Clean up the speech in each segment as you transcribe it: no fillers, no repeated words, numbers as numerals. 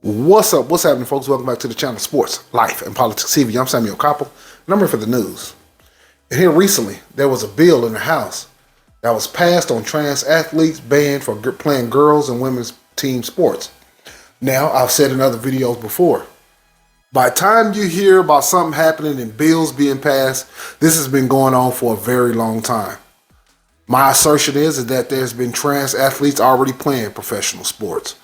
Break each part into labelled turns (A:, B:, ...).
A: What's up? What's happening, folks? Welcome back to the channel Sports, Life, and Politics TV. I'm Samuel Koppel, and I'm here for the news. And here recently, there was a bill in the House that was passed on trans athletes banned for playing girls and women's team sports. Now, I've said in other videos before, by the time you hear about something happening and bills being passed, this has been going on for a very long time. My assertion is that there's been trans athletes already playing professional sports,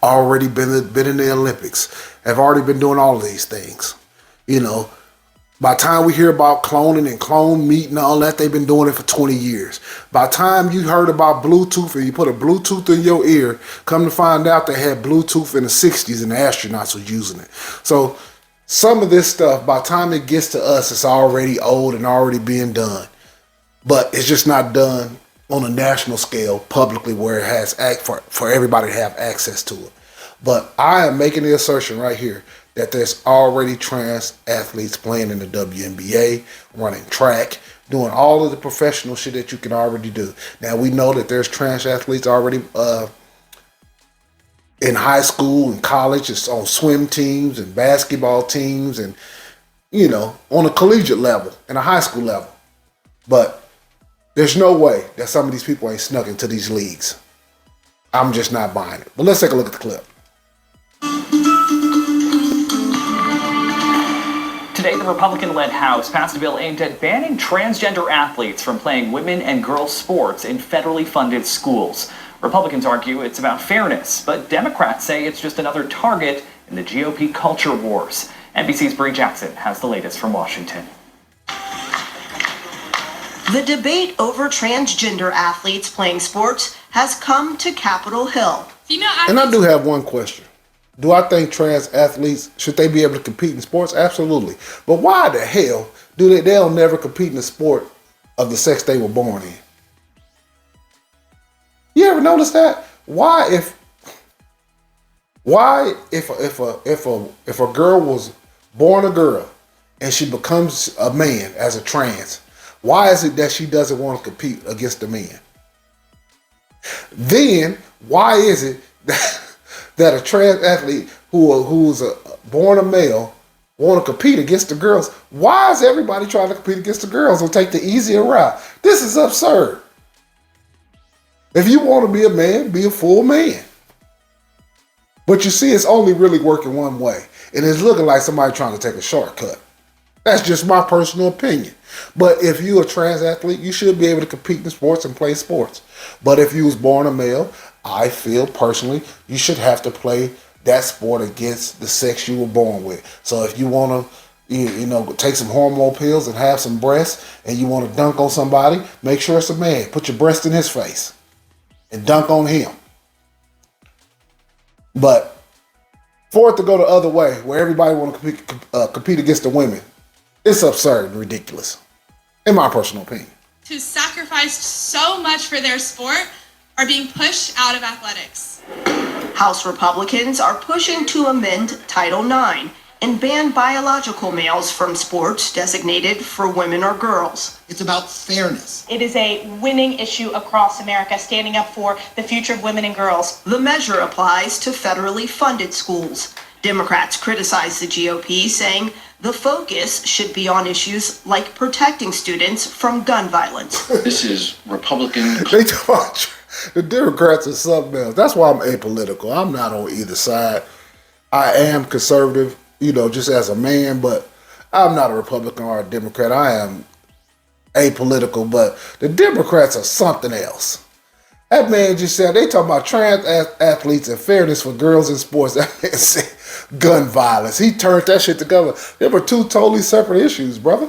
A: already been in the Olympics, have already been doing all of these things. You know, by the time we hear about cloning and clone meat and all that, they've been doing it for 20 years. By the time you heard about Bluetooth and you put a Bluetooth in your ear, come to find out they had Bluetooth in the 60s and the astronauts were using it. So some of this stuff, by the time it gets to us, it's already old and already being done. But it's just not done on a national scale publicly where it has for everybody to have access to it. But I am making the assertion right here that there's already trans athletes playing in the WNBA, running track, doing all of the professional shit that you can already do. Now we know that there's trans athletes already in high school and college. It's on swim teams and basketball teams and, you know, on a collegiate level and a high school level. But there's no way that some of these people ain't snuck into these leagues. I'm just not buying it. But let's take a look at the clip.
B: Today, the Republican-led House passed a bill aimed at banning transgender athletes from playing women and girls sports in federally funded schools. Republicans argue it's about fairness, but Democrats say it's just another target in the GOP culture wars. NBC's Bree Jackson has the latest from Washington.
C: The debate over transgender athletes playing sports has come to Capitol Hill.
A: And I do have one question. Do I think trans athletes, should they be able to compete in sports? Absolutely. But why the hell do they'll never compete in a sport of the sex they were born in? You ever notice that? Why if a girl was born a girl and she becomes a man as a trans, why is it that she doesn't want to compete against the men? Then, why is it that a trans athlete who's born a male want to compete against the girls? Why is everybody trying to compete against the girls and take the easier route? This is absurd. If you want to be a man, be a full man. But you see, it's only really working one way. And it's looking like somebody trying to take a shortcut. That's just my personal opinion. But if you're a trans athlete, you should be able to compete in sports and play sports. But if you was born a male, I feel personally you should have to play that sport against the sex you were born with. So if you want to, you know, take some hormone pills and have some breasts and you want to dunk on somebody, make sure it's a man. Put your breast in his face and dunk on him. But for it to go the other way, where everybody want to compete against the women, it's absurd and ridiculous, in my personal opinion.
D: Who sacrificed so much for their sport are being pushed out of athletics.
C: House Republicans are pushing to amend Title IX and ban biological males from sports designated for women or girls.
E: It's about fairness.
F: It is a winning issue across America, standing up for the future of women and girls.
C: The measure applies to federally funded schools. Democrats criticize the GOP, saying the focus should be on issues like protecting students from gun violence.
E: This is Republican.
A: They talk, the Democrats are something else. That's why I'm apolitical. I'm not on either side. I am conservative, you know, just as a man, but I'm not a Republican or a Democrat. I am apolitical, but the Democrats are something else. That man just said, they talking about trans athletes and fairness for girls in sports. That man said gun violence. He turned that shit together. There were two totally separate issues, brother.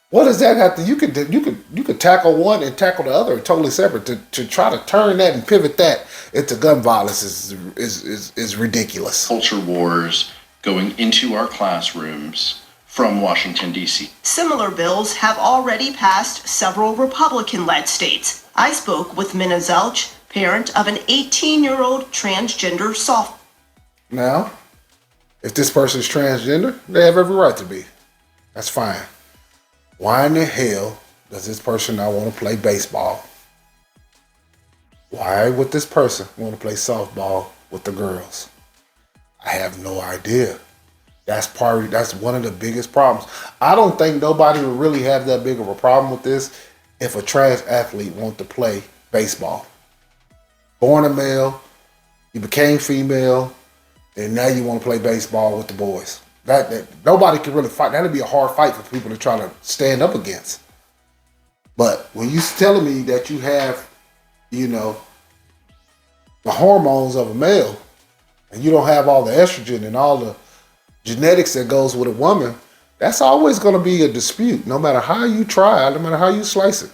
A: What does that have to, you could tackle one and tackle the other totally separate. To try to turn that and pivot that into gun violence is ridiculous.
E: Culture wars going into our classrooms from Washington, D.C.
C: Similar bills have already passed several Republican-led states. I spoke with Minna Zelch, parent of an 18-year-old transgender sophomore.
A: Now, if this person is transgender, they have every right to be. That's fine. Why in the hell does this person not want to play baseball? Why would this person want to play softball with the girls? I have no idea. That's one of the biggest problems. I don't think nobody would really have that big of a problem with this if a trans athlete wanted to play baseball. Born a male, you became female, and now you want to play baseball with the boys. That nobody can really fight. That'd be a hard fight for people to try to stand up against. But when you telling me that you have, the hormones of a male, and you don't have all the estrogen and all the genetics that goes with a woman, that's always going to be a dispute, no matter how you try, no matter how you slice it.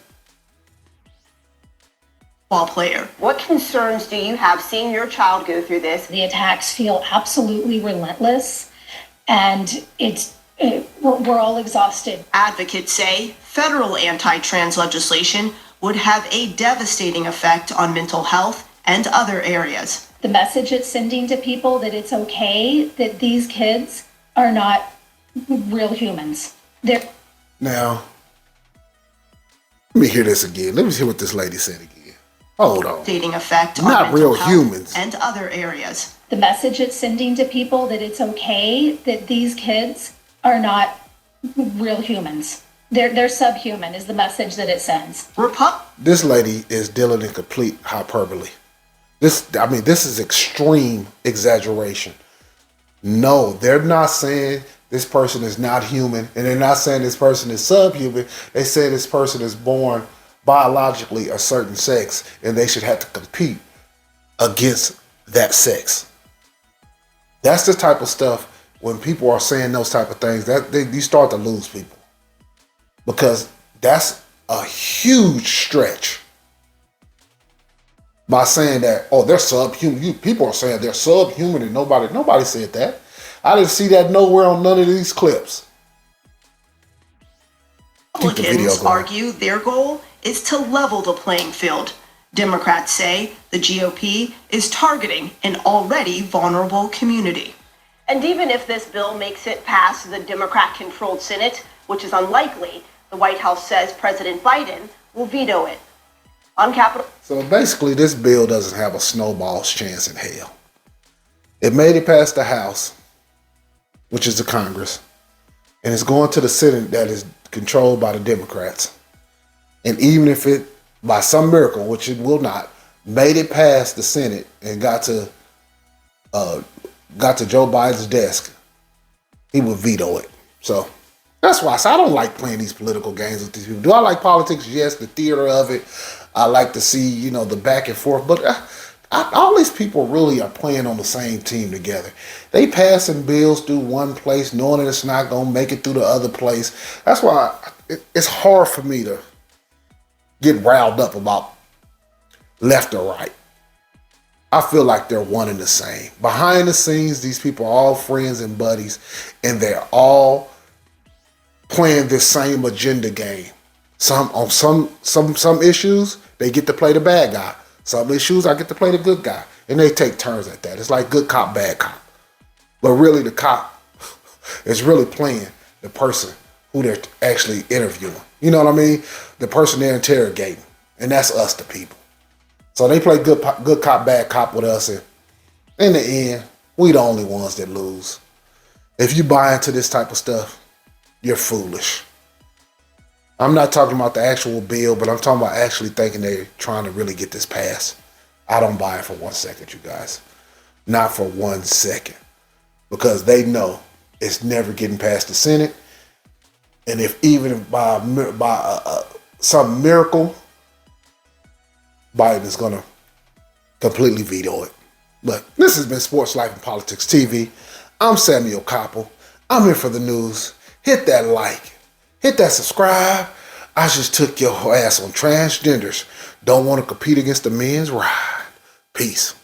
C: Ball player. What concerns do you have seeing your child go through this?
G: The attacks feel absolutely relentless, and we're all exhausted.
C: Advocates say federal anti-trans legislation would have a devastating effect on mental health and other areas.
G: The message it's sending to people that it's okay that these kids are not real humans.
A: Now, let me hear this again. Let me hear what this lady said again. Hold on.
C: Devastating effect on
A: not
C: mental
A: real
C: health
A: humans
C: and other areas.
G: The message it's sending to people that it's okay that these kids are not real humans. They're subhuman is the message that it sends.
A: This lady is dealing in complete hyperbole. This is extreme exaggeration. No, they're not saying this person is not human, and they're not saying this person is subhuman. They say this person is born biologically a certain sex, and they should have to compete against that sex. That's the type of stuff when people are saying those type of things that you start to lose people, because that's a huge stretch by saying that, oh, they're subhuman. People are saying they're subhuman, and nobody said that. I didn't see that nowhere on none of these clips.
C: Republicans argue their goal is to level the playing field. Democrats say the GOP is targeting an already vulnerable community. And even if this bill makes it past the Democrat-controlled Senate, which is unlikely, the White House says President Biden will veto it. On Capitol.
A: So basically, this bill doesn't have a snowball's chance in hell. It made it past the House, which is the Congress, and it's going to the Senate that is controlled by the Democrats. And even if it, by some miracle, which it will not, made it past the Senate and got to Joe Biden's desk, he would veto it. So that's why I don't like playing these political games with these people. Do I like politics? Yes, the theater of it. I like to see, the back and forth. But all these people really are playing on the same team together. They passing bills through one place knowing that it's not going to make it through the other place. That's why it's hard for me to get riled up about left or right. I feel like they're one and the same. Behind the scenes, these people are all friends and buddies, and they're all playing this same agenda game. Some issues, they get to play the bad guy. Some issues, I get to play the good guy. And they take turns at that. It's like good cop, bad cop. But really, the cop is really playing the person who they're actually interviewing. You know what I mean? The person they're interrogating. And that's us, the people. So they play good cop, bad cop with us. And in the end, we the only ones that lose. If you buy into this type of stuff, you're foolish. I'm not talking about the actual bill, but I'm talking about actually thinking they're trying to really get this passed. I don't buy it for 1 second, you guys. Not for 1 second. Because they know it's never getting past the Senate. And if by some miracle, Biden is going to completely veto it. But this has been Sports Life and Politics TV. I'm Samuel Koppel. I'm here for the news. Hit that like. Hit that subscribe. I just took your ass on transgenders. Don't want to compete against the men's ride. Peace.